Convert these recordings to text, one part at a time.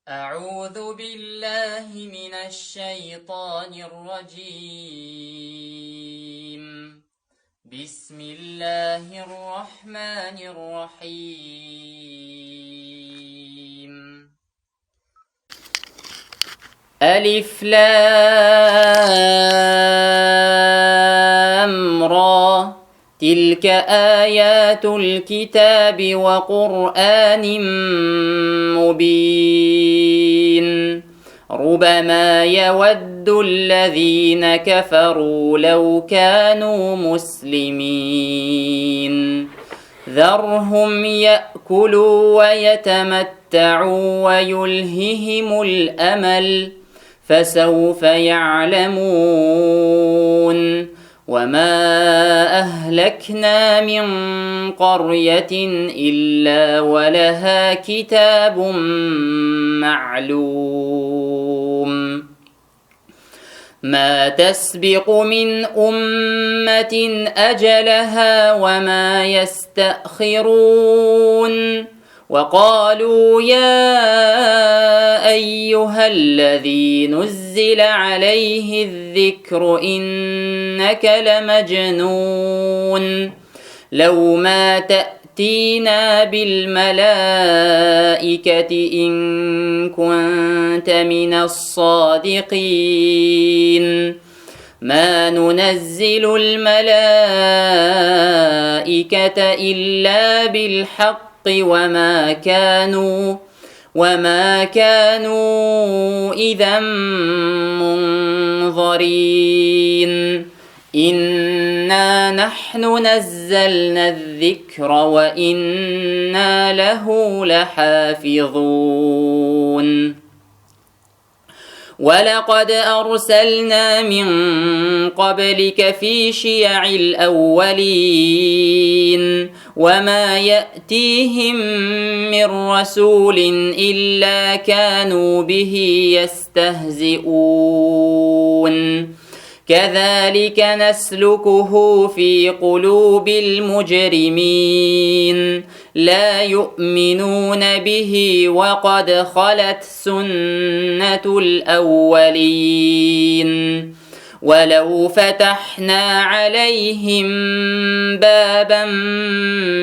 أعوذ بالله من الشيطان الرجيم. بسم الله الرحمن الرحيم. ألف لام را تلك آيات الكتاب وقرآن مبين ربما يود الذين كفروا لو كانوا مسلمين ذرهم يأكلوا ويتمتعوا ويلههم الأمل فسوف يعلمون وما أهلكنا من قرية إلا ولها كتاب معلوم ما تسبق من أمة أجلها وما يستأخرون وقالوا يا أيها الذي نزل عليه الذكر إنك لمجنون لو ما تأتينا بالملائكة إن كنت من الصادقين ما ننزل الملائكة إلا بالحق وما كانوا إذا منظرين إنا نحن نزلنا الذكر وإنا له لحافظون ولقد أرسلنا من قبلك في شيع الأولين وما يأتيهم من رسول إلا كانوا به يستهزئون كذلك نسلكه في قلوب المجرمين لا يؤمنون به وقد خلت سنة الأولين ولو فتحنا عليهم بابا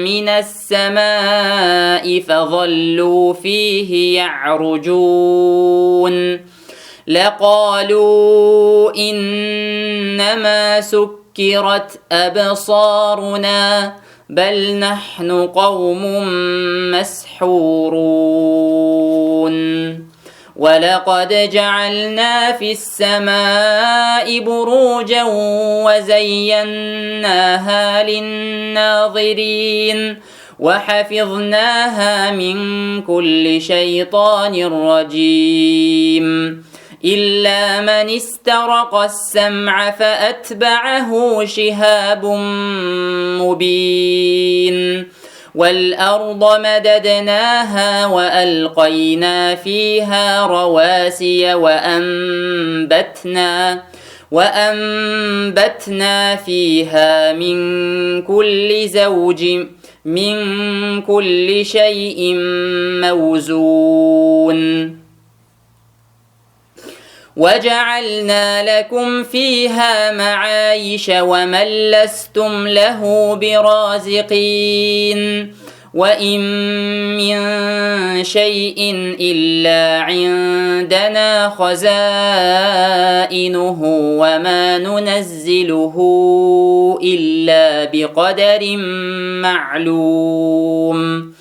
من السماء فظلوا فيه يعرجون لقالوا إنما سكرت أبصارنا بل نحن قوم مسحورون ولقد جعلنا في السماء بروجا وزيناها للناظرين وحفظناها من كل شيطان رجيم إلا من استرق السمع فأتبعه شهاب مبين والأرض مددناها وألقينا فيها رواسي وأنبتنا فيها من كل شيء موزون وجعلنا لكم فيها معايش ومن لستم له برازقين وإن من شيء إلا عندنا خزائنه وما ننزله إلا بقدر معلوم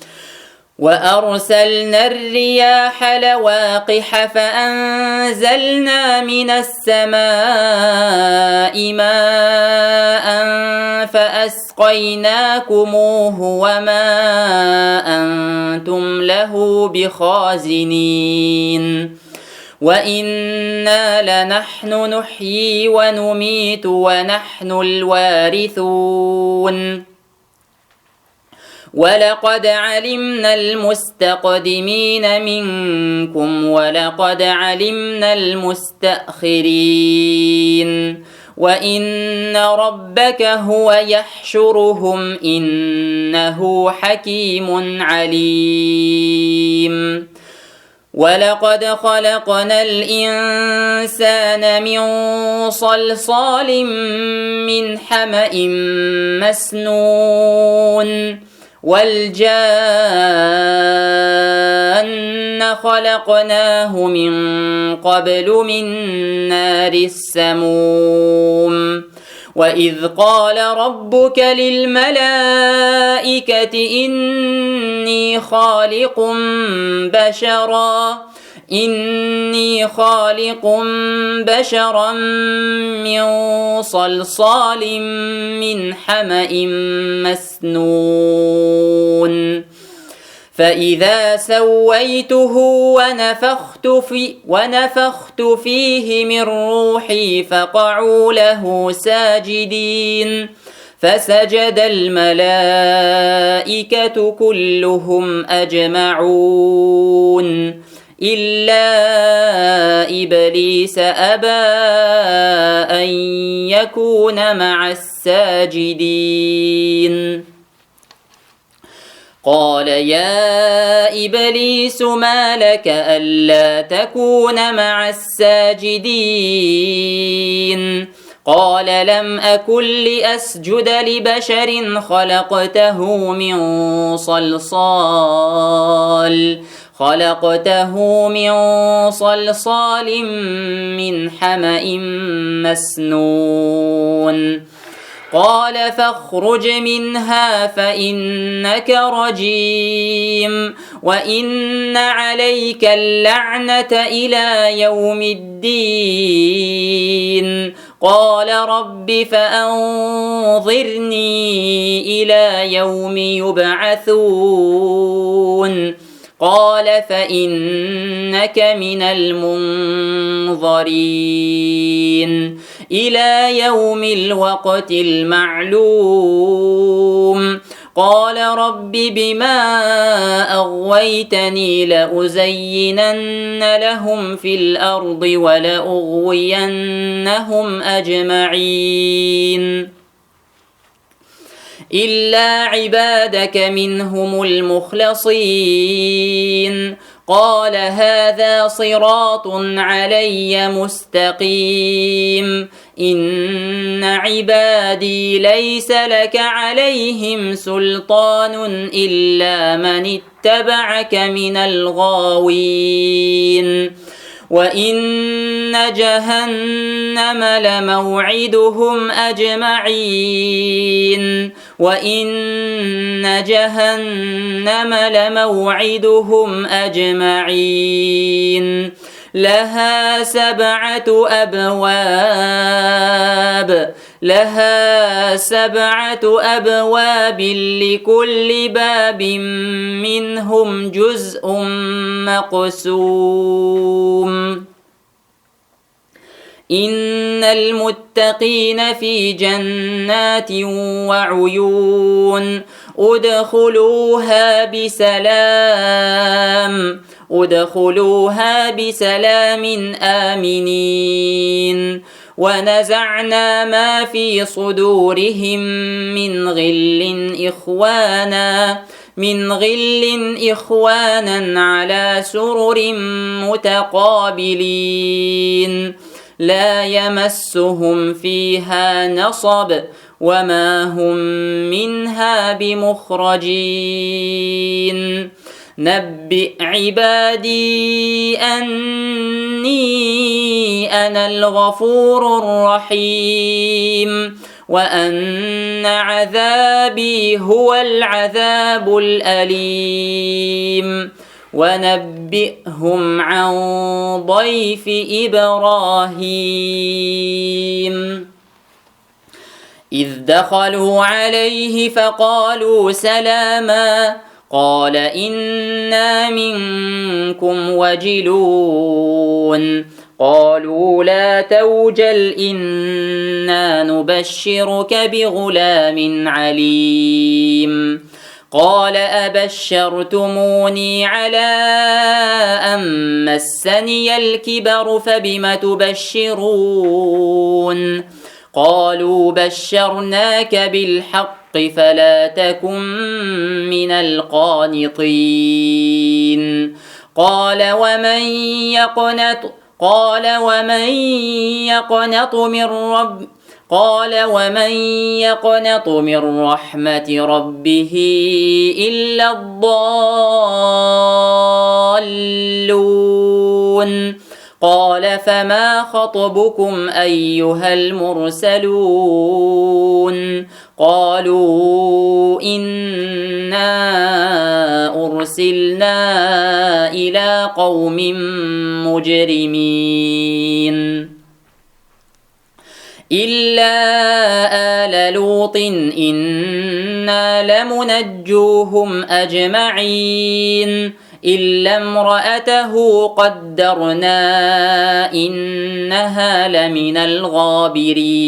وأرسلنا الرياح لواقح فأنزلنا من السماء ماء فأسقيناكموه وما أنتم له بخازنين وإنا لنحن نحيي ونميت ونحن الوارثون ولقد علمنا المستقدمين منكم ولقد علمنا المستأخرين وإن ربك هو يحشرهم إنه حكيم عليم ولقد خلقنا الإنسان من صلصال من حمأ مسنون والجان خلقناه من قبل من نار السموم وإذ قال ربك للملائكة إني خالق بشرا من صلصال من حمأ مسنون فإذا سويته ونفخت فيه من روحي فقعوا له ساجدين فسجد الملائكة كلهم أجمعون إلا إبليس أبى أن يكون مع الساجدين قال يا إبليس ما لك ألا تكون مع الساجدين قال لم أكن لأسجد لبشر خلقته من صلصال من حمأ مسنون قال فاخرج منها فإنك رجيم وإن عليك اللعنة إلى يوم الدين قال رب فأنظرني إلى يوم يبعثون قال فإنك من المنظرين إلى يوم الوقت المعلوم قال رب بما أغويتني لأزينن لهم في الأرض ولأغوينهم أجمعين إلا عبادك منهم المخلصين قال هذا صراط علي مستقيم إن عبادي ليس لك عليهم سلطان إلا من اتبعك من الغاوين وإن جهنم لموعدهم أجمعين لها 7 أبواب لكل باب منهم جزء مقسوم إن المتقين في جنات وعيون ادخلوها بسلام آمنين ونزعنا ما في صدورهم من غل إخوانا على سرر متقابلين لا يمسهم فيها نصب وما هم منها بمخرجين نبئ عبادي أني أنا الغفور الرحيم وأن عذابي هو العذاب الأليم ونبئهم عن ضيف إبراهيم إذ دخلوا عليه فقالوا سلاما قال إنا منكم وجلون قالوا لا توجل إنا نبشرك بغلام عليم قال أبشرتموني على أن مسني الكبر فبم تبشرون قالوا بشرناك بالحق فلا تكن من القانطين قال ومن يقنط من رحمة ربه إلا الضالون قال فما خطبكم أيها المرسلون قالوا إنا أرسلنا إلى قوم مجرمين إلا آل لوط إنا لمنجوهم أجمعين إلا امرأته قدرنا إنها لمن الغابرين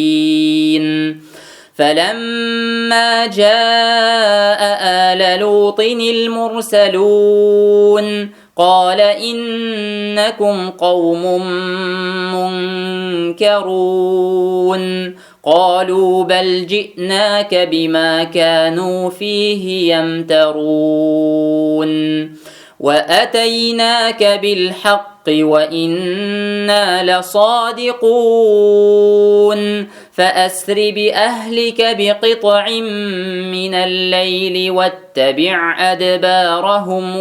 فلما جاء آل لوط المرسلون قال إنكم قوم منكرون قالوا بل جئناك بما كانوا فيه يمترون وأتيناك بالحق وإنا لصادقون فأسر بأهلك بقطع من الليل واتبع أدبارهم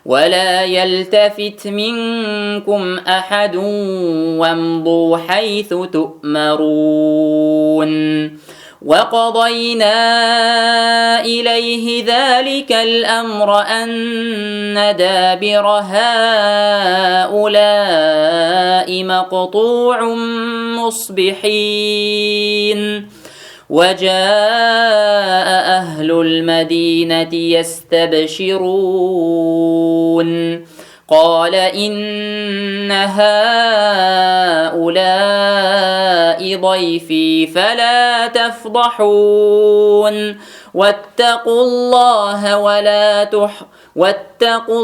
ولا يلتفت منكم أحد وامضوا حيث تؤمرون وقضينا إليه ذلك الأمر أن دابر هؤلاء مقطوع مصبحين وجاء أهل المدينة يستبشرون قال إن هؤلاء ضيفي فلا تفضحون واتقوا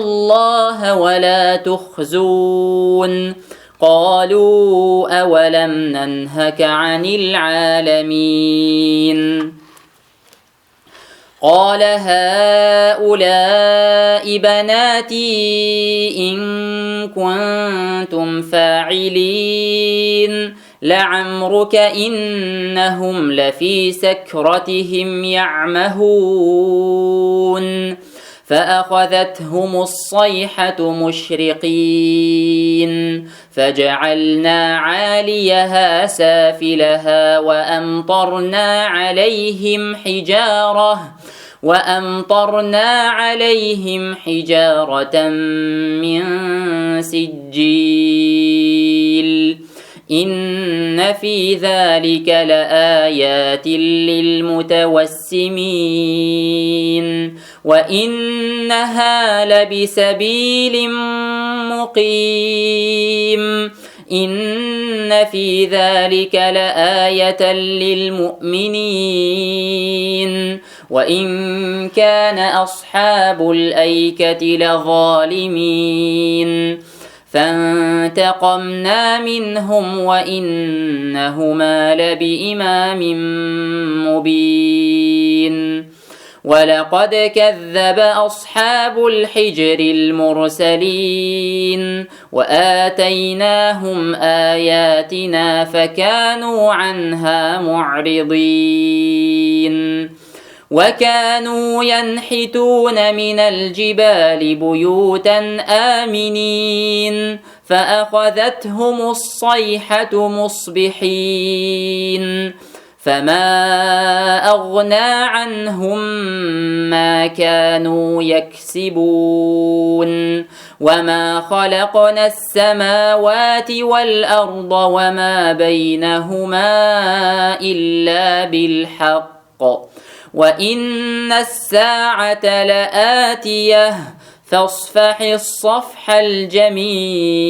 الله ولا تخزون قالوا أولم ننهك عن العالمين قال هؤلاء بناتي إن كنتم فاعلين لعمرك إنهم لفي سكرتهم يعمهون فأخذتهم الصيحة مشرقين فجعلنا عاليها سافلها وأمطرنا عليهم حجارة من سجيل إن في ذلك لآيات للمتوسمين وإنها لبسبيل مقيم إن في ذلك لآية للمؤمنين وإن كان أصحاب الأيكة لظالمين فانتقمنا منهم وإنهما لبإمام مبين ولقد كذب أصحاب الحجر المرسلين وآتيناهم آياتنا فكانوا عنها معرضين وكانوا ينحتون من الجبال بيوتا آمنين فأخذتهم الصيحة مصبحين فما أغنى عنهم ما كانوا يكسبون وما خلقنا السماوات والأرض وما بينهما إلا بالحق وإن الساعة لآتية فاصفح الصفح الجميل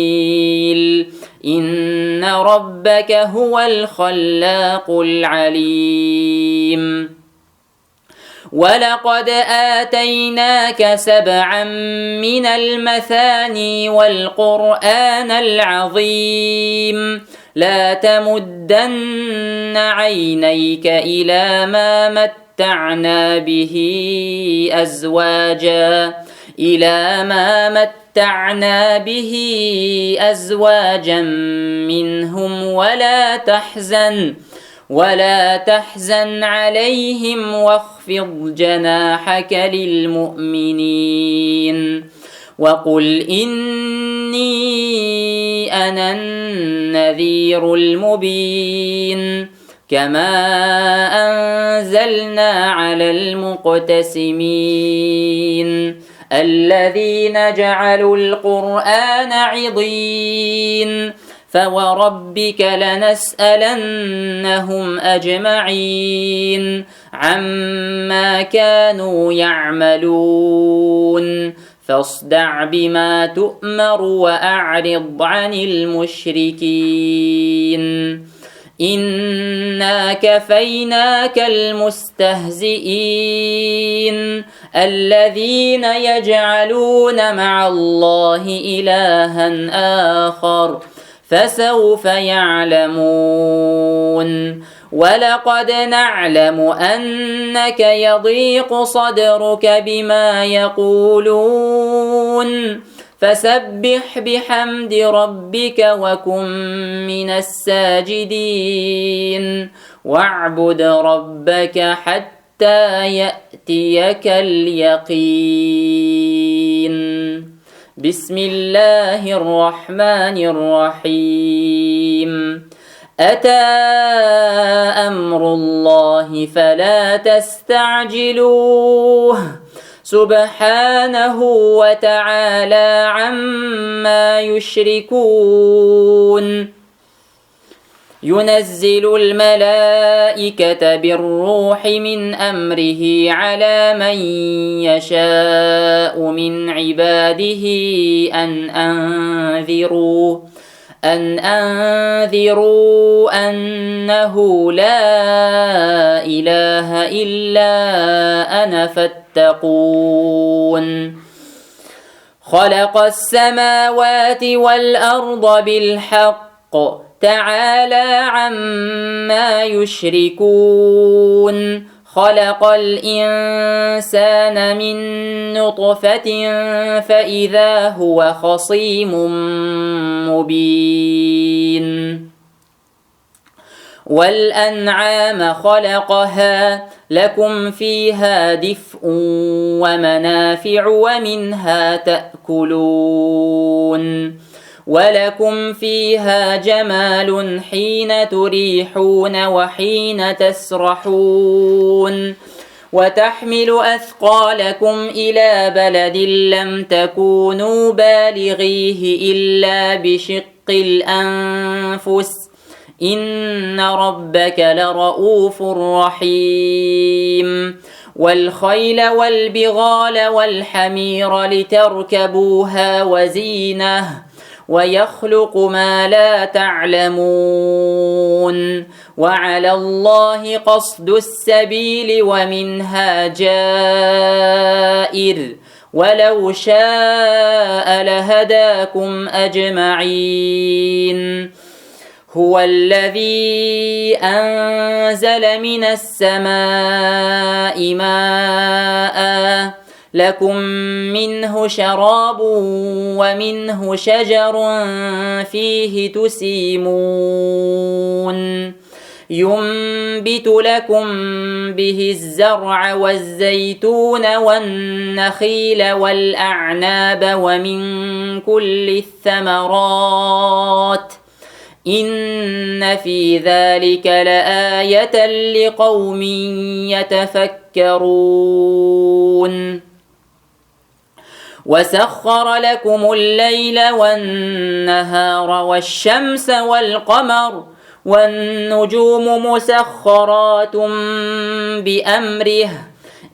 إن ربك هو الخلاق العليم ولقد آتيناك 7 من المثاني والقرآن العظيم لا تمدن عينيك إلى ما متعنا به أزواجا إلى ما متعنا به أزواجا منهم ولا تحزن عليهم واخفض جناحك للمؤمنين وقل إني أنا النذير المبين كما أنزلنا على المقتسمين الذين جعلوا القرآن عضين فوربك لنسألنهم أجمعين عما كانوا يعملون فاصدع بما تؤمر وأعرض عن المشركين إنا كفيناك المستهزئين الذين يجعلون مع الله إلها آخر فسوف يعلمون ولقد نعلم أنك يضيق صدرك بما يقولون فسبح بحمد ربك وكن من الساجدين واعبد ربك حتى يأتيك اليقين بسم الله الرحمن الرحيم أتى أمر الله فلا تستعجلوه سبحانه وتعالى عما يشركون ينزل الملائكة بالروح من أمره على من يشاء من عباده أن أنذروا أنه لا إله إلا أنا فاتقون خلق السماوات والأرض بالحق تعالى عما يشركون خلق الإنسان من نطفة فإذا هو خصيم مبين والأنعام خلقها لكم فيها دفء ومنافع ومنها تأكلون ولكم فيها جمال حين تريحون وحين تسرحون وتحمل أثقالكم إلى بلد لم تكونوا بالغيه إلا بشق الأنفس إن ربك لرؤوف رحيم والخيل والبغال والحمير لتركبوها وزينة ويخلق ما لا تعلمون وعلى الله قصد السبيل ومنها جائر ولو شاء لهداكم أجمعين هو الذي أنزل من السماء ماء لكم منه شراب ومنه شجر فيه تسيمون ينبت لكم به الزرع والزيتون والنخيل والأعناب ومن كل الثمرات إن في ذلك لآية لقوم يتفكرون وسخر لكم الليل والنهار والشمس والقمر والنجوم مسخرات بأمره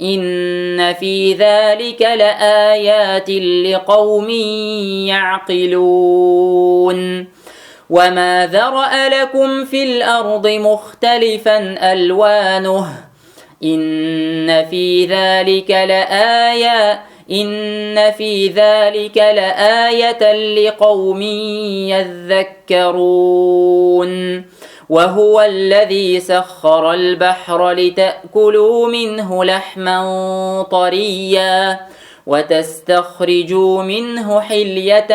إن في ذلك لآيات لقوم يعقلون وما ذرأ لكم في الأرض مختلفا ألوانه إن في ذلك لآية لقوم يذكرون وهو الذي سخر البحر لتأكلوا منه لحما طريا وتستخرجوا منه حلية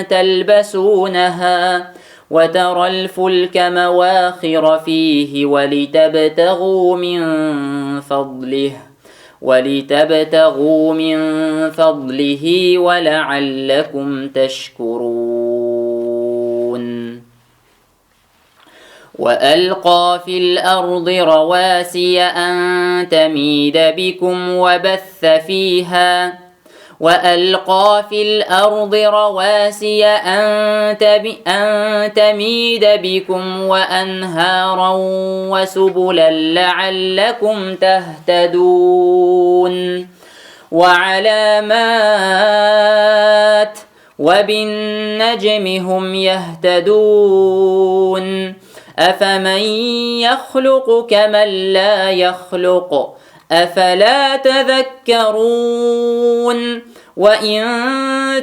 تلبسونها وترى الفلك مواخر فيه ولتبتغوا من فضله ولعلكم تشكرون. وألقى في الأرض رواسي أن تميد بكم وأنهارا وسبلا لعلكم تهتدون. وعلامات وبالنجم هم يهتدون. أفمن يخلق كمن لا يخلق أفلا تذكرون. وإن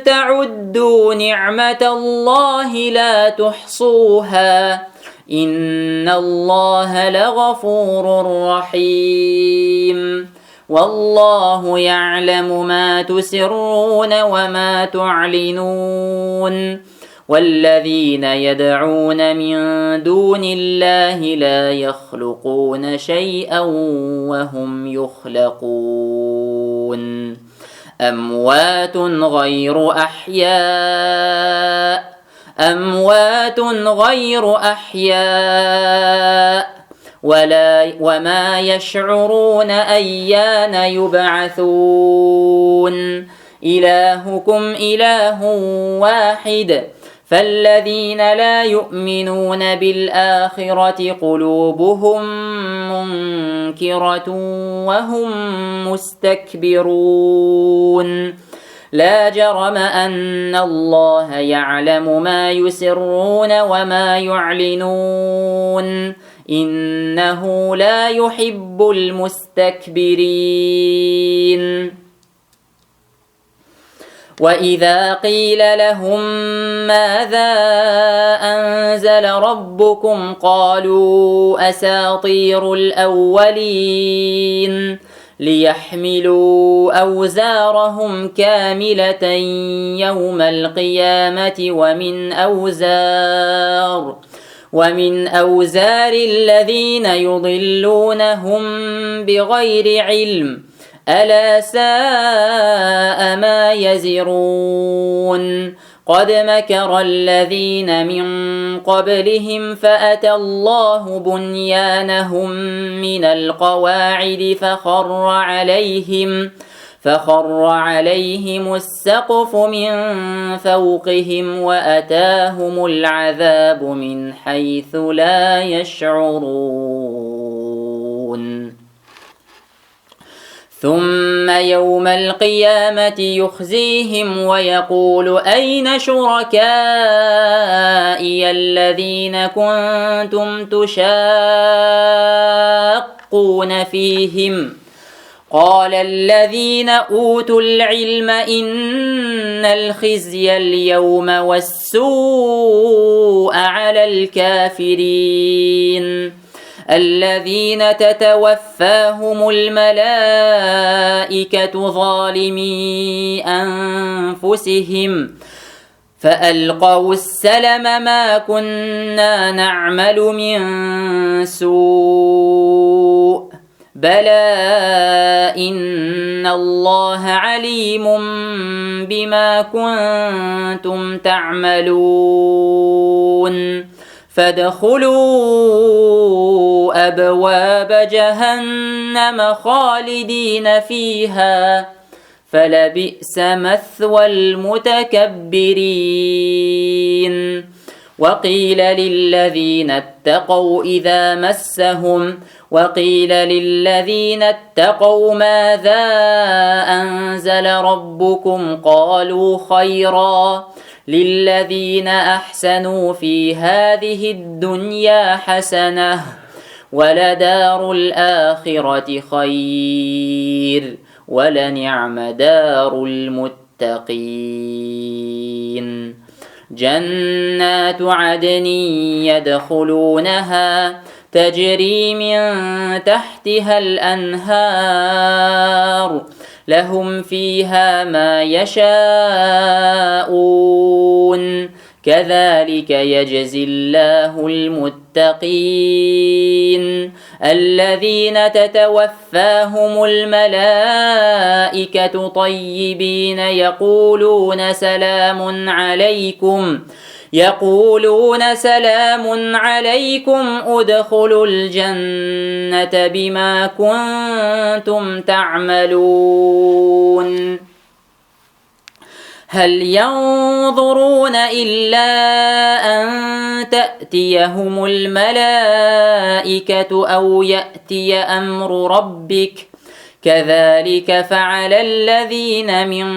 تعدوا نعمة الله لا تحصوها إن الله لغفور رحيم. والله يعلم ما تسرون وما تعلنون. والذين يدعون من دون الله لا يخلقون شيئا وهم يخلقون. أموات غير أحياء وما يشعرون أيان يبعثون. إلهكم إله واحد فالذين لا يؤمنون بالآخرة قلوبهم منكرة وهم مستكبرون. لا جرم أن الله يعلم ما يسرون وما يعلنون إنه لا يحب المستكبرين. وإذا قيل لهم ماذا أنزل ربكم قالوا أساطير الأولين ليحملوا أوزارهم كاملة يوم القيامة ومن أوزار الذين يضلونهم بغير علم ألا ساء ما يزرون. قد مكر الذين من قبلهم فأتى الله بنيانهم من القواعد فخر عليهم السقف من فوقهم وأتاهم العذاب من حيث لا يشعرون. ثم يوم القيامة يخزيهم ويقول أين شركائي الذين كنتم تشاقون فيهم قال الذين أوتوا العلم إن الخزي اليوم والسوء على الكافرين الذين تتوفاهم الملائكة ظالمي أنفسهم فألقوا السلم ما كنا نعمل من سوء بلى إن الله عليم بما كنتم تعملون. فادخلوا أبواب جهنم خالدين فيها فلبئس مثوى المتكبرين. وقيل للذين اتقوا ماذا أنزل ربكم قالوا خيرا للذين أحسنوا في هذه الدنيا حسنة ولدار الآخرة خير ولنعم دار المتقين. جنات عدن يدخلونها تجري من تحتها الأنهار لهم فيها ما يشاءون كذلك يجزي الله المتقين الذين تتوفاهم الملائكة طيبين يقولون سلام عليكم ادخلوا الجنة بما كنتم تعملون هل ينظرون إلا أن تأتيهم الملائكة أو يأتي أمر ربك كذلك فعل الذين من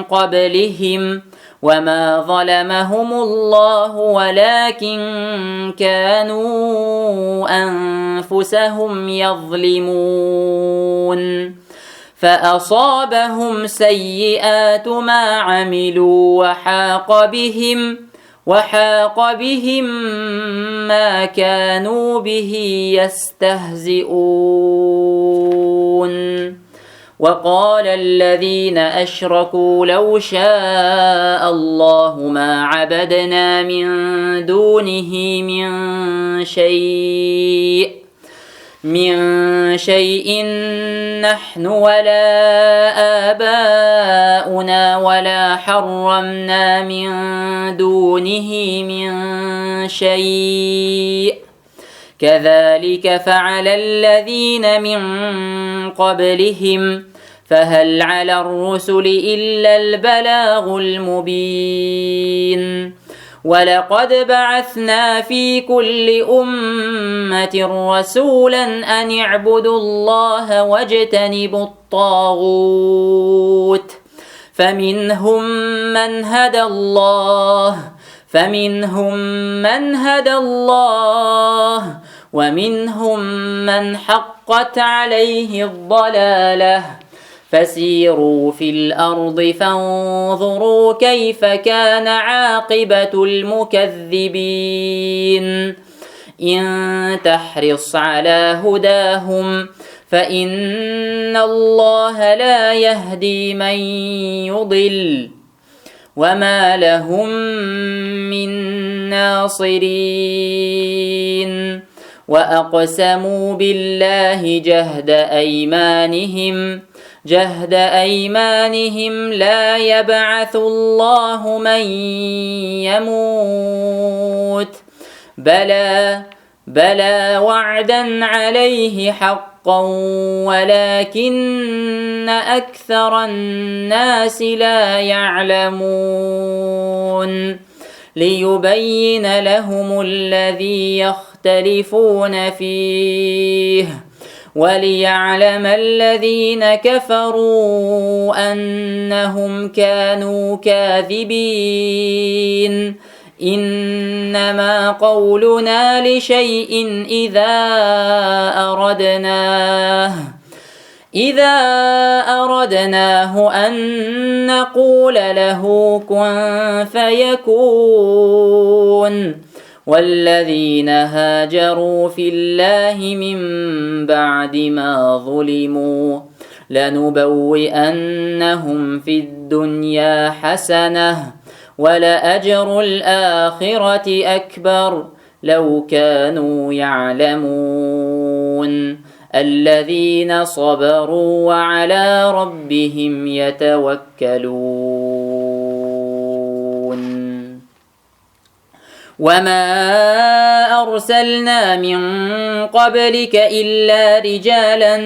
قبلهم وما ظلمهم الله ولكن كانوا أنفسهم يظلمون فأصابهم سيئات ما عملوا وحاق بهم ما كانوا به يستهزئون وقال الذين أشركوا لو شاء الله ما عبدنا من دونه من شيء نحن ولا آباؤنا ولا حرمنا من دونه من شيء كذلك فعل الذين من قبلهم فهل على الرسل إلا البلاغ المبين ولقد بعثنا في كل أمة رسولا أن اعبدوا الله واجتنبوا الطاغوت فمنهم من هدى الله ومنهم من حقت عليه الضلالة فسيروا في الأرض فانظروا كيف كان عاقبة المكذبين إن تحرص على هداهم فإن الله لا يهدي من يضل وما لهم من ناصرين وأقسموا بالله جهد أيمانهم لا يبعث الله من يموت بلى وعدا عليه حقا ولكن أكثر الناس لا يعلمون ليبين لهم الذي يختلفون فيه وليعلم الذين كفروا أنهم كانوا كاذبين إنما قولنا لشيء إذا أردناه أن نقول له كن فيكون والذين هاجروا في الله من بعد ما ظلموا لنبوئنهم في الدنيا حسنة ولأجر الآخرة أكبر لو كانوا يعلمون الذين صبروا وعلى ربهم يتوكلون وما أرسلنا من قبلك إلا رجالا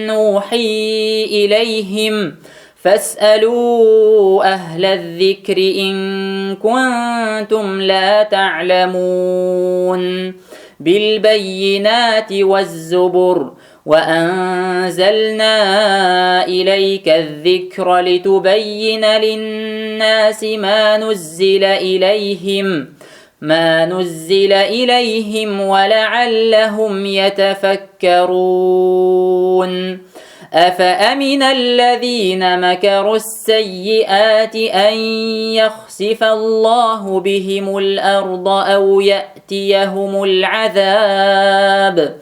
نوحي إليهم فاسألوا أهل الذكر إن كنتم لا تعلمون بالبينات والزبر وأنزلنا إليك الذكر لتبين للناس ما نزل إليهم ولعلهم يتفكرون أفأمن الذين مكروا السيئات أن يخسف الله بهم الأرض أو يأتيهم العذاب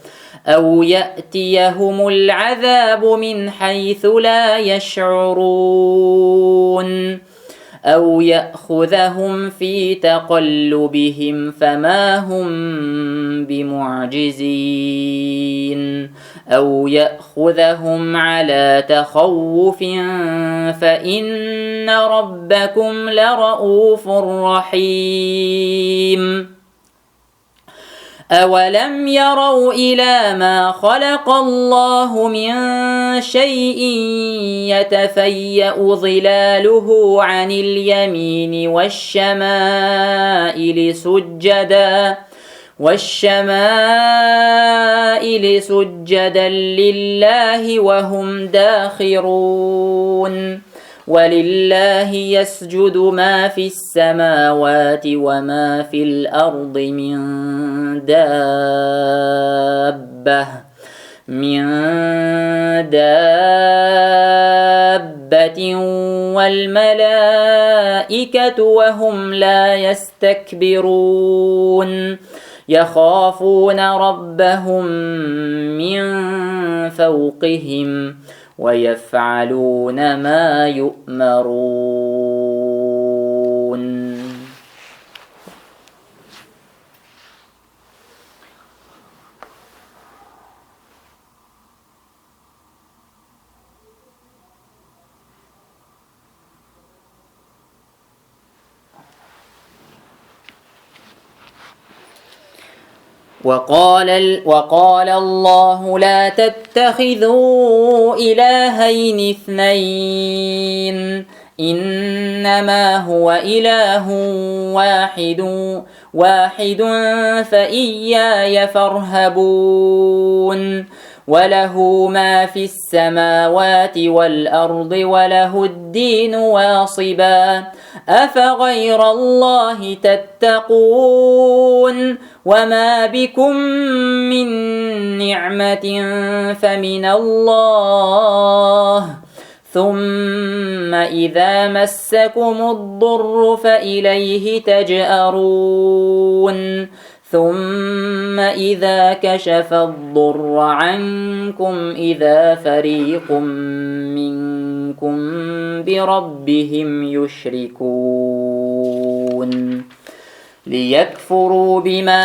أو يأتيهم العذاب من حيث لا يشعرون أو يأخذهم في تقلبهم فما هم بمعجزين أو يأخذهم على تخوف فإن ربكم لرؤوف رحيم أولم يروا إلى ما خلق الله من شيء يتفيأ ظلاله عن اليمين والشمائل سجدا لله وهم داخرون ولله يسجد ما في السماوات وما في الأرض من دابة والملائكة وهم لا يستكبرون يخافون ربهم من فوقهم ويفعلون ما يؤمرون. وقال الله لا تتخذوا إلهين اثنين إنما هو إله واحد فإياي فارهبون وله ما في السماوات والأرض وله الدين واصبا أفغير الله تتقون وما بكم من نعمة فمن الله ثم إذا مسكم الضر فإليه تجأرون ثم إذا كشف الضر عنكم إذا فريق منكم بربهم يشركون ليكفروا بما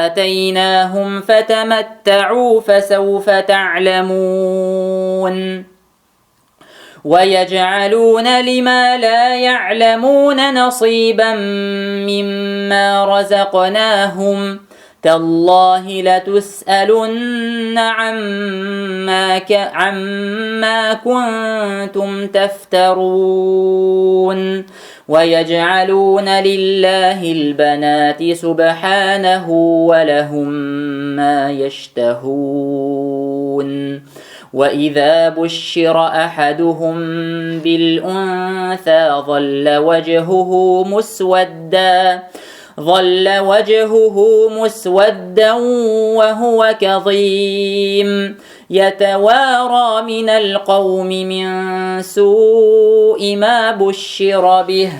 آتيناهم فتمتعوا فسوف تعلمون ويجعلون لما لا يعلمون نصيبا مما رزقناهم تالله لتسألن عما كنتم تفترون ويجعلون لله البنات سبحانه ولهم ما يشتهون وإذا بشر أحدهم بالأنثى ظل وجهه مسودا وهو كظيم يتوارى من القوم من سوء ما بشر به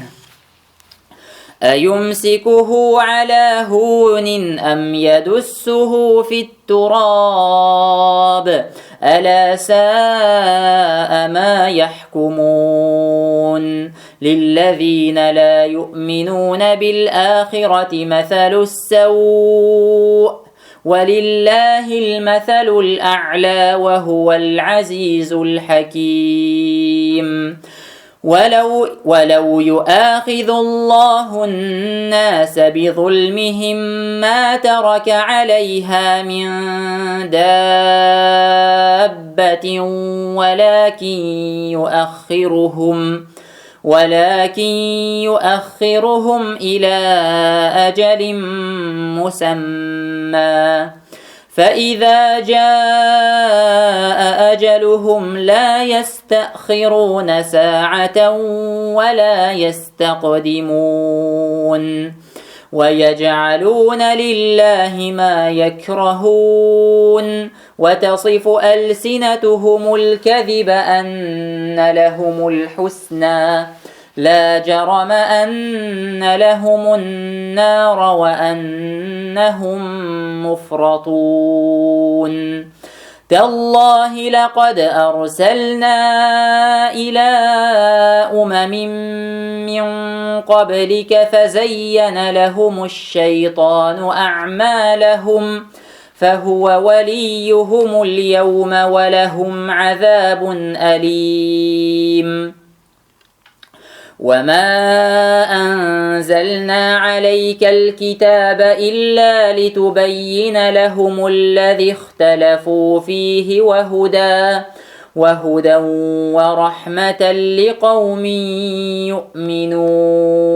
أيمسكه على هون أم يدسه في التراب ألا ساء ما يحكمون للذين لا يؤمنون بالآخرة مثل السوء ولله المثل الأعلى وهو العزيز الحكيم ولو يؤاخذ الله الناس بظلمهم ما ترك عليها من دابة ولكن يؤخرهم إلى أجل مسمى فإذا جاء أجلهم لا يستأخرون ساعة ولا يستقدمون ويجعلون لله ما يكرهون وتصف ألسنتهم الكذب أن لهم الحسنى لا جرم أن لهم النار وأنهم مفرطون تالله لقد أرسلنا إلى أمم من قبلك فزين لهم الشيطان أعمالهم فهو وليهم اليوم ولهم عذاب أليم وما أنزلنا عليك الكتاب إلا لتبين لهم الذي اختلفوا فيه وهدى ورحمة لقوم يؤمنون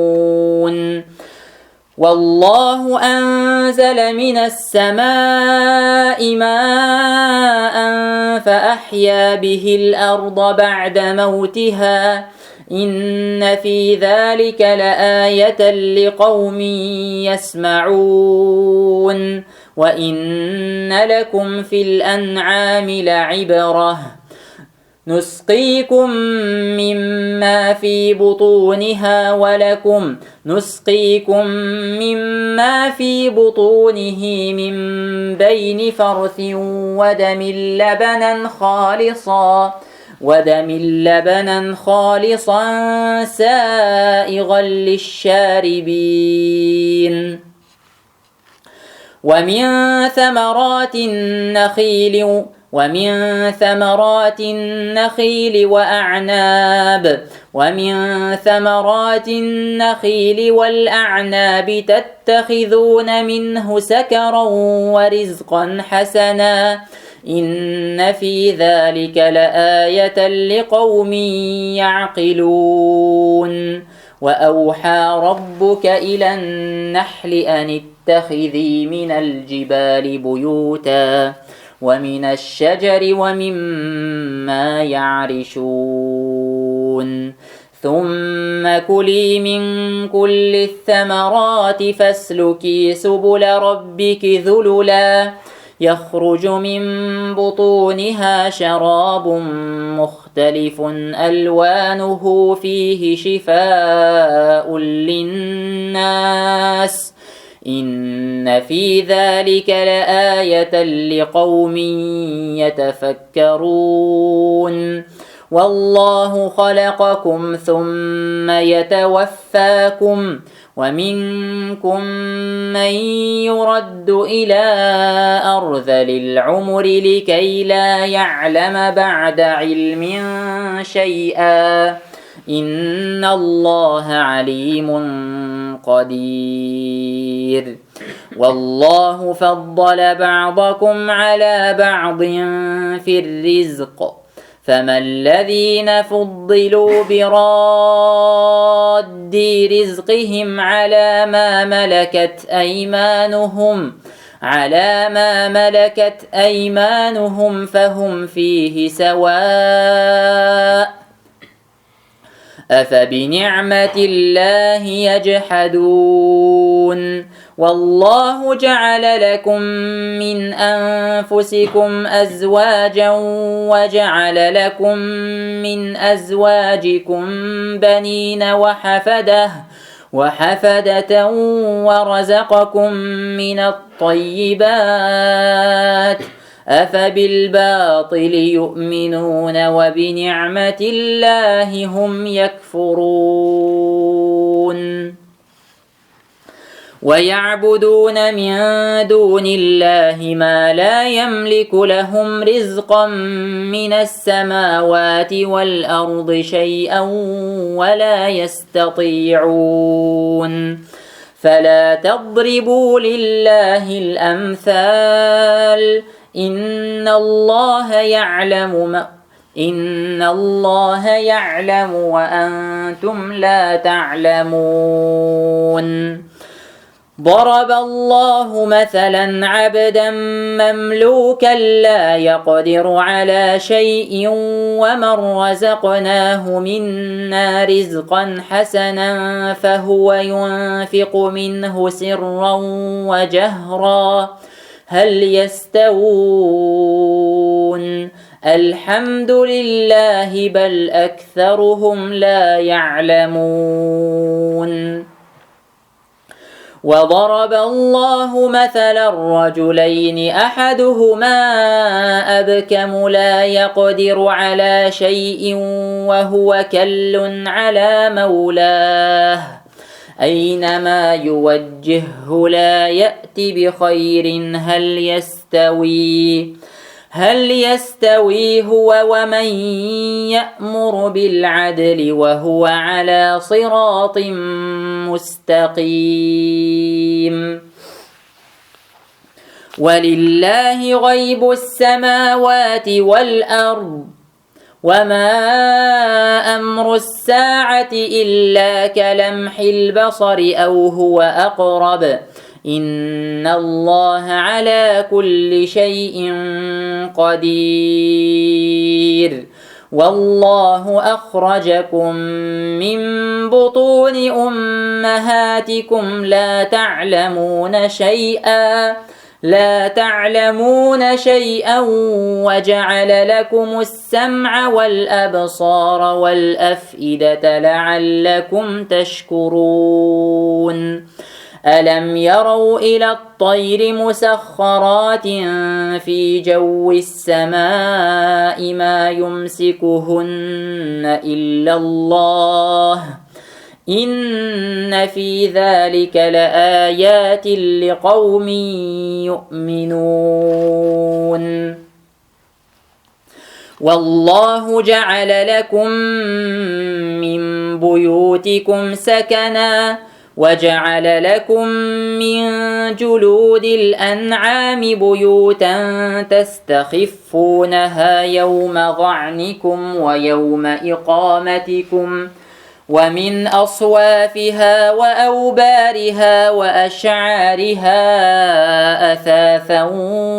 والله أنزل من السماء ماء فأحيا به الأرض بعد موتها إن في ذلك لآية لقوم يسمعون وإن لكم في الأنعام لعبرة نسقيكم مما في بطونها مما في بطونه من بين فرث ودم لبنا خالصا سائغا للشاربين ومن ثمرات النخيل والأعناب تتخذون منه سكرا ورزقا حسنا إن في ذلك لآية لقوم يعقلون وأوحى ربك إلى النحل أن اتخذي من الجبال بيوتا ومن الشجر ومما يعرشون ثم كلي من كل الثمرات فاسلكي سبل ربك ذللا يخرج من بطونها شراب مختلف ألوانه فيه شفاء للناس إن في ذلك لآية لقوم يتفكرون والله خلقكم ثم يتوفاكم ومنكم من يرد إلى أرذل العمر لكي لا يعلم بعد علم شيئا إن الله عليم قدير والله فضل بعضكم على بعض في الرزق فما الذين فضلوا براد رزقهم على ما ملكت أيمانهم فهم فيه سواء أفبنعمة الله يجحدون والله جعل لكم من أنفسكم أزواجا وجعل لكم من أزواجكم بنين وحفدة ورزقكم من الطيبات أفبالباطل يؤمنون وبنعمة الله هم يكفرون ويعبدون من دون الله ما لا يملك لهم رزقا من السماوات والأرض شيئا ولا يستطيعون فلا تضربوا لله الأمثال إن الله يعلم وأنتم لا تعلمون ضرب الله مثلا عبدا مملوكا لا يقدر على شيء ومن رزقناه منا رزقا حسنا فهو ينفق منه سرا وجهرا هل يستوون الحمد لله بل أكثرهم لا يعلمون وضرب الله مثلا رجلين أحدهما أبكم لا يقدر على شيء وهو كل على مولاه أينما يوجهه لا يأتي بخير هل يستوي هو ومن يأمر بالعدل وهو على صراط مستقيم ولله غيب السماوات والأرض وما أمر الساعة إلا كلمح البصر أو هو أقرب إن الله على كل شيء قدير والله أخرجكم من بطون أمهاتكم لا تعلمون شيئا وجعل لكم السمع والأبصار والأفئدة لعلكم تشكرون ألم يروا إلى الطير مسخرات في جو السماء ما يمسكهن إلا الله إن في ذلك لآيات لقوم يؤمنون والله جعل لكم من بيوتكم سكنا وجعل لكم من جلود الأنعام بيوتا تستخفونها يوم ظعنكم ويوم إقامتكم ومن أصوافها وأوبارها وأشعارها أثاثا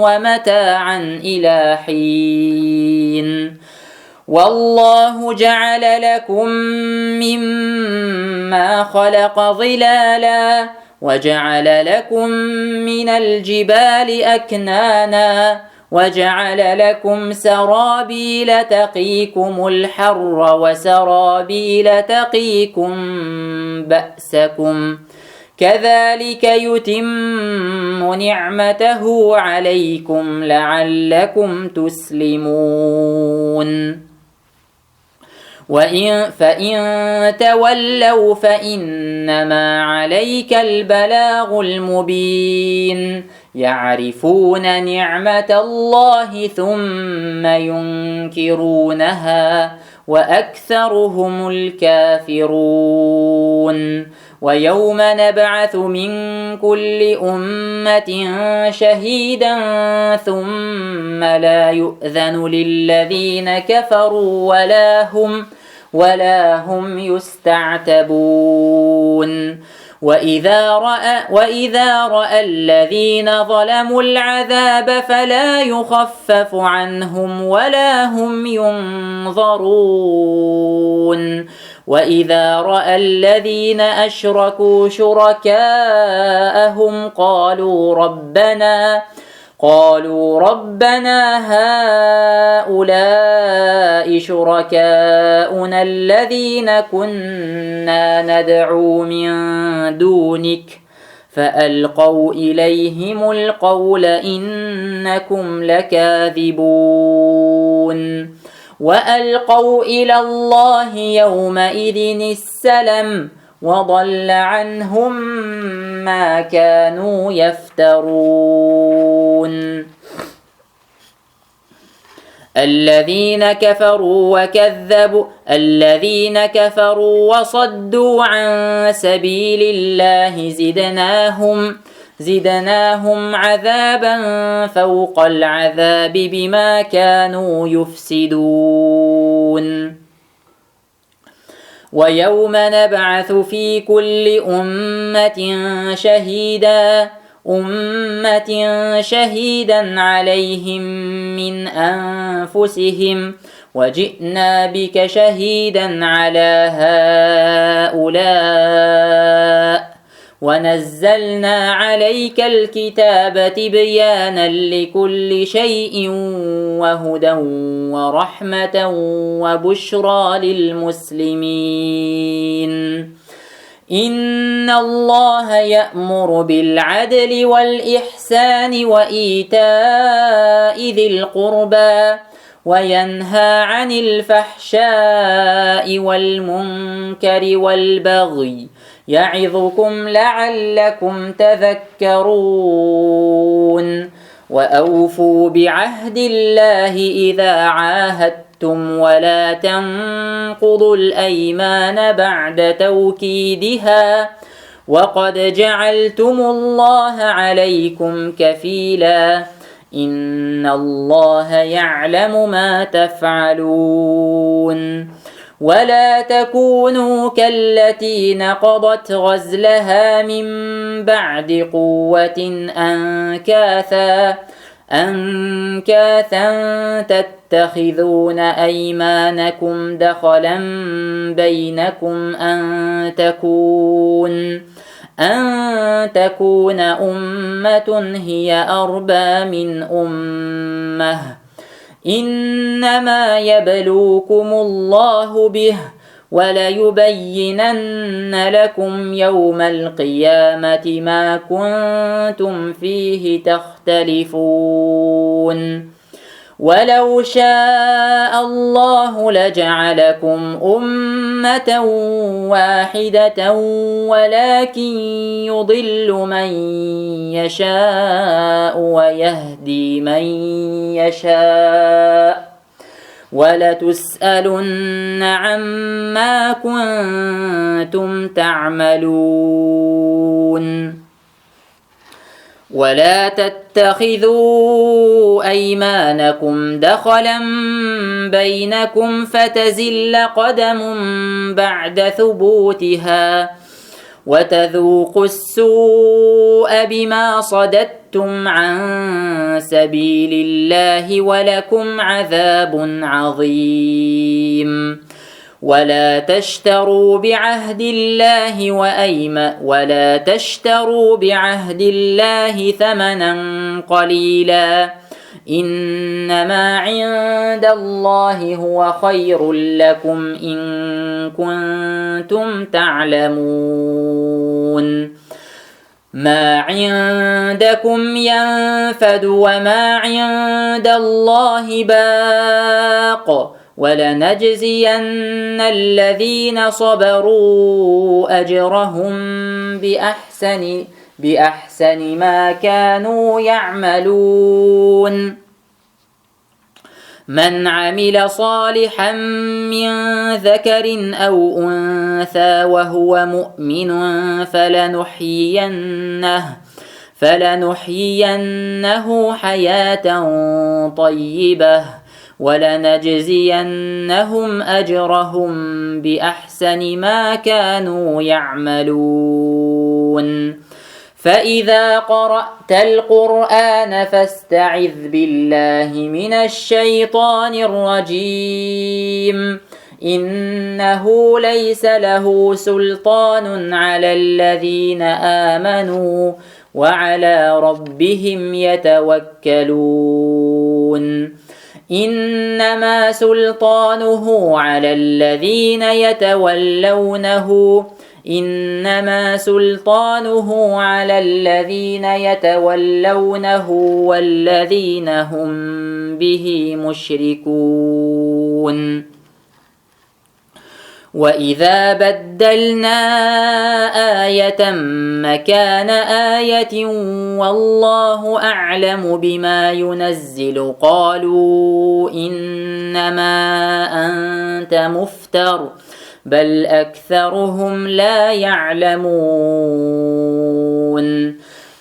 ومتاعا إلى حين والله جعل لكم مما خلق ظلالا وجعل لكم من الجبال أكنانا وجعل لكم سرابيل تقيكم الحر وسرابيل تقيكم بأسكم كذلك يتم نعمته عليكم لعلكم تسلمون فإن تولوا فإنما عليك البلاغ المبين يعرفون نعمة الله ثم ينكرونها وأكثرهم الكافرون ويوم نبعث من كل أمة شهيدا ثم لا يؤذن للذين كفروا ولا هم يستعتبون وإذا رأى الذين ظلموا العذاب فلا يخفف عنهم ولا هم ينظرون وإذا رأى الذين أشركوا شركاءهم قالوا ربنا هؤلاء شركاؤنا الذين كنا ندعو من دونك فألقوا إليهم القول إنكم لكاذبون وألقوا إلى الله يومئذ السلم وضل عنهم ما كانوا يفترون الذين كفروا وصدوا عن سبيل الله زدناهم عذابا فوق العذاب بما كانوا يفسدون ويوم نبعث في كل أمة شهيدا عليهم من أنفسهم وجئنا بك شهيدا على هؤلاء ونزلنا عليك الكتاب تبيانا لكل شيء وهدى ورحمة وبشرى للمسلمين. إن الله يأمر بالعدل والإحسان وإيتاء ذي القربى وينهى عن الفحشاء والمنكر والبغي يعظكم لعلكم تذكرون. وأوفوا بعهد الله إذا عاهدتم ولا تنقضوا الأيمان بعد توكيدها وقد جعلتم الله عليكم كفيلا إن الله يعلم ما تفعلون. ولا تكونوا كالتي نقضت غزلها من بعد قوة أنكاثا تتخذون أيمانكم دخلا بينكم أن تكون أمة هي أربى من أمة إنما يبلوكم الله به وليبينن لكم يوم القيامة ما كنتم فيه تختلفون. ولو شاء الله لجعلكم أمة واحدة ولكن يضل من يشاء ويهدي من يشاء ولتسألن عما كنتم تعملون. ولا تتخذوا أيمانكم دخلا بينكم فتزل قدم بعد ثبوتها وتذوقوا السوء بما صددتم عن سبيل الله ولكم عذاب عظيم. ولا تشتروا بعهد الله ثمنا قليلا إنما عند الله هو خير لكم إن كنتم تعلمون. ما عندكم ينفد وما عند الله باق ولنجزين الذين صبروا أجرهم بأحسن ما كانوا يعملون. من عمل صالحا من ذكر أو أنثى وهو مؤمن فلنحيينه حياة طيبة ولنجزينهم أجرهم بأحسن ما كانوا يعملون. فإذا قرأت القرآن فاستعذ بالله من الشيطان الرجيم إنه ليس له سلطان على الذين آمنوا وعلى ربهم يتوكلون. إنما سلطانه على الذين يتولونه والذين هم به مشركون. وإذا بدلنا آية مكان آية والله أعلم بما ينزل قالوا إنما أنت مفتر بل أكثرهم لا يعلمون.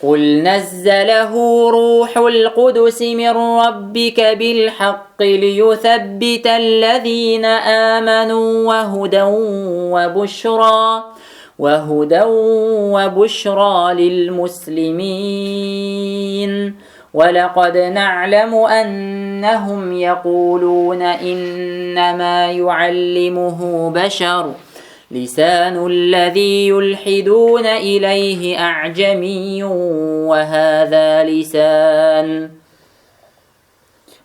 قل نزله روح القدس من ربك بالحق ليثبت الذين آمنوا وهدى وبشرى للمسلمين. ولقد نعلم أنهم يقولون إنما يعلمه بشر لسان الذي يلحدون إليه أعجمي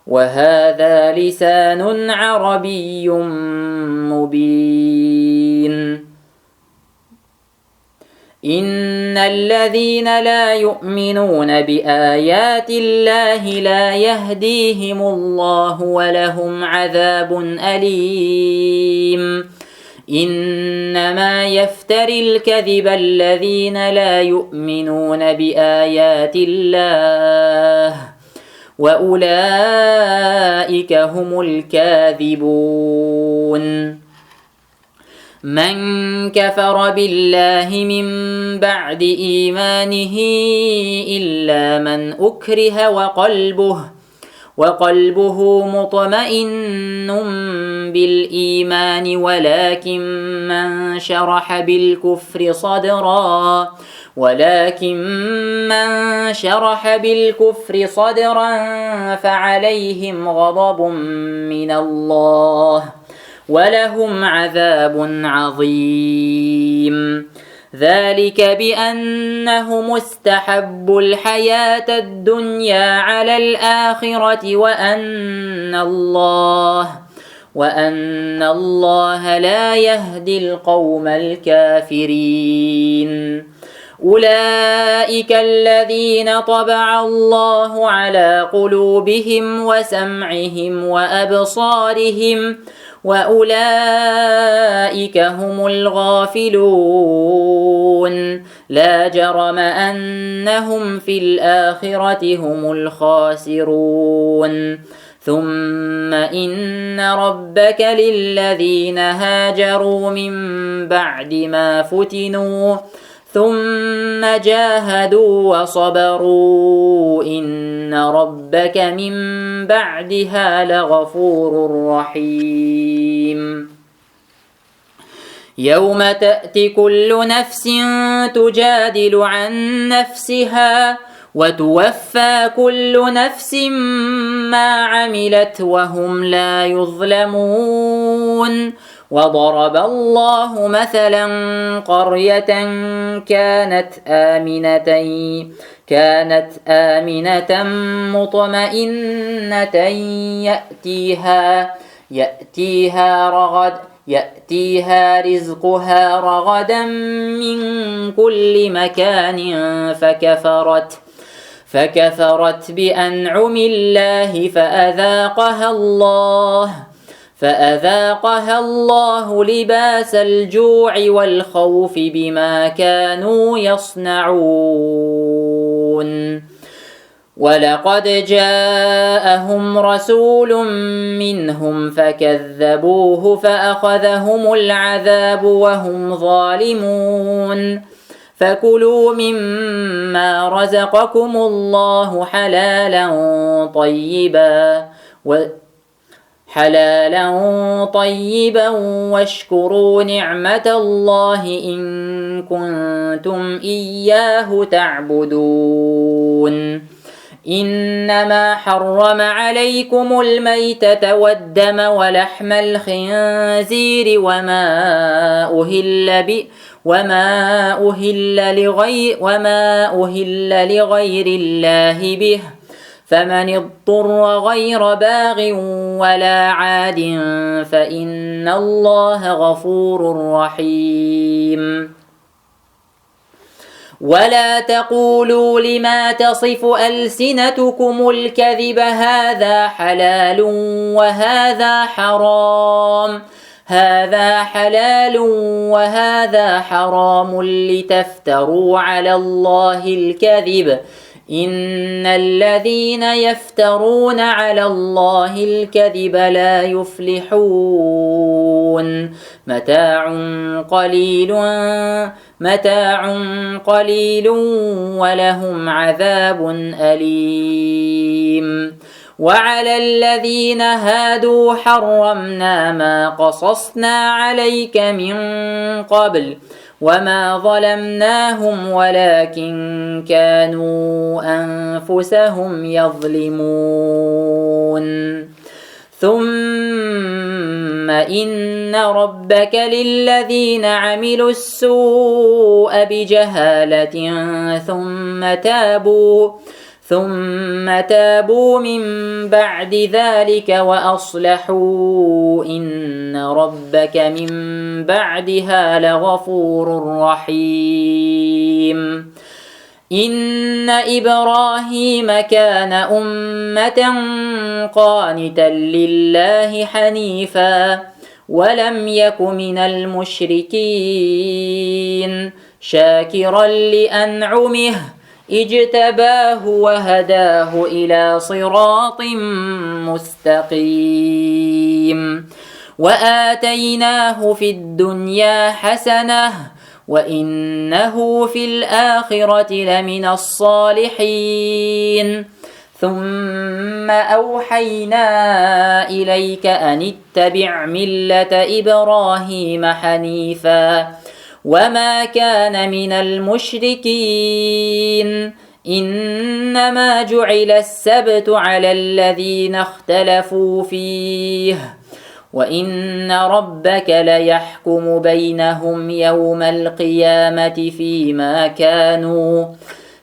وهذا لسان عربي مبين. إن الذين لا يؤمنون بآيات الله لا يهديهم الله ولهم عذاب أليم. إنما يفتري الكذب الذين لا يؤمنون بآيات الله وأولئك هم الكاذبون. من كفر بالله من بعد إيمانه إلا من أكره وقلبه مطمئن بالإيمان ولكن من شرح بالكفر صدرا فعليهم غضب من الله ولهم عذاب عظيم. ذلك بأنهم استحبوا الحياة الدنيا على الآخرة وأن الله لا يهدي القوم الكافرين. أولئك الذين طبع الله على قلوبهم وسمعهم وأبصارهم وأولئك هم الغافلون. لا جرم أنهم في الآخرة هم الخاسرون. ثم إن ربك للذين هاجروا من بعد ما فتنوا ثم جاهدوا وصبروا إن ربك من بعدها لغفور رحيم. يوم تأتي كل نفس تجادل عن نفسها وتوفى كل نفس ما عملت وهم لا يظلمون. وضرب الله مثلا قرية كانت آمنة مطمئنة يأتيها رزقها رغدا من كل مكان فكفرت بأنعم الله فأذاقها الله لباس الجوع والخوف بما كانوا يصنعون. ولقد جاءهم رسول منهم فكذبوه فأخذهم العذاب وهم ظالمون. فكلوا مما رزقكم الله حلالا طيبا واشكروا نعمة الله إن كنتم إياه تعبدون. إنما حرم عليكم الميتة والدم ولحم الخنزير وما أهل لغير الله به فمن اضطر غير باغ ولا عاد فإن الله غفور رحيم. ولا تقولوا لما تصف ألسنتكم الكذب هذا حلال وهذا حرام لتفتروا على الله الكذب إن الذين يفترون على الله الكذب لا يفلحون. متاع قليل ولهم عذاب أليم. وعلى الذين هادوا حرمنا ما قصصنا عليك من قبل وما ظلمناهم ولكن كانوا أنفسهم يظلمون. ثم إن ربك للذين عملوا السوء بجهالة ثم تابوا من بعد ذلك وأصلحوا إن ربك من بعدها لغفور رحيم. إن إبراهيم كان أمة قانتا لله حنيفا ولم يك من المشركين شاكرا لأنعمه اجتباه وهداه إلى صراط مستقيم. وآتيناه في الدنيا حسنة وإنه في الآخرة لمن الصالحين. ثم أوحينا إليك أن اتبع ملة إبراهيم حنيفا وما كان من المشركين. إنما جعل السبت على الذين اختلفوا فيه وإن ربك ليحكم بينهم يوم القيامة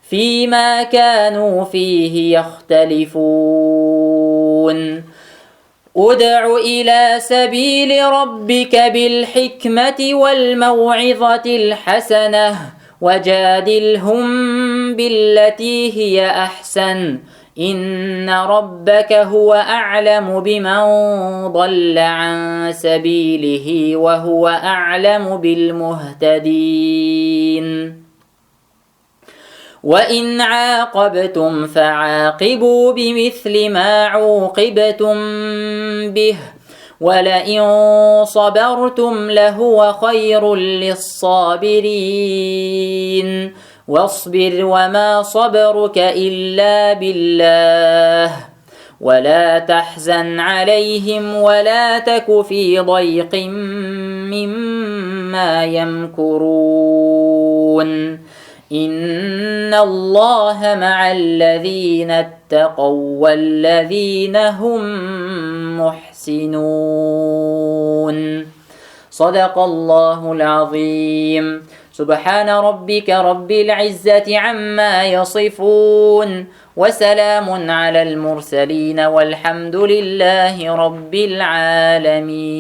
فيما كانوا فيه يختلفون. ادع إلى سبيل ربك بالحكمة والموعظة الحسنة وجادلهم بالتي هي أحسن إن ربك هو أعلم بمن ضل عن سبيله وهو أعلم بالمهتدين. وإن عاقبتم فعاقبوا بمثل ما عوقبتم به ولئن صبرتم لهو خير للصابرين. واصبر وما صبرك إلا بالله ولا تحزن عليهم ولا تك في ضيق مما يمكرون. إن الله مع الذين اتقوا والذين هم محسنون. صدق الله العظيم. سبحان ربك رب العزة عما يصفون وسلام على المرسلين والحمد لله رب العالمين.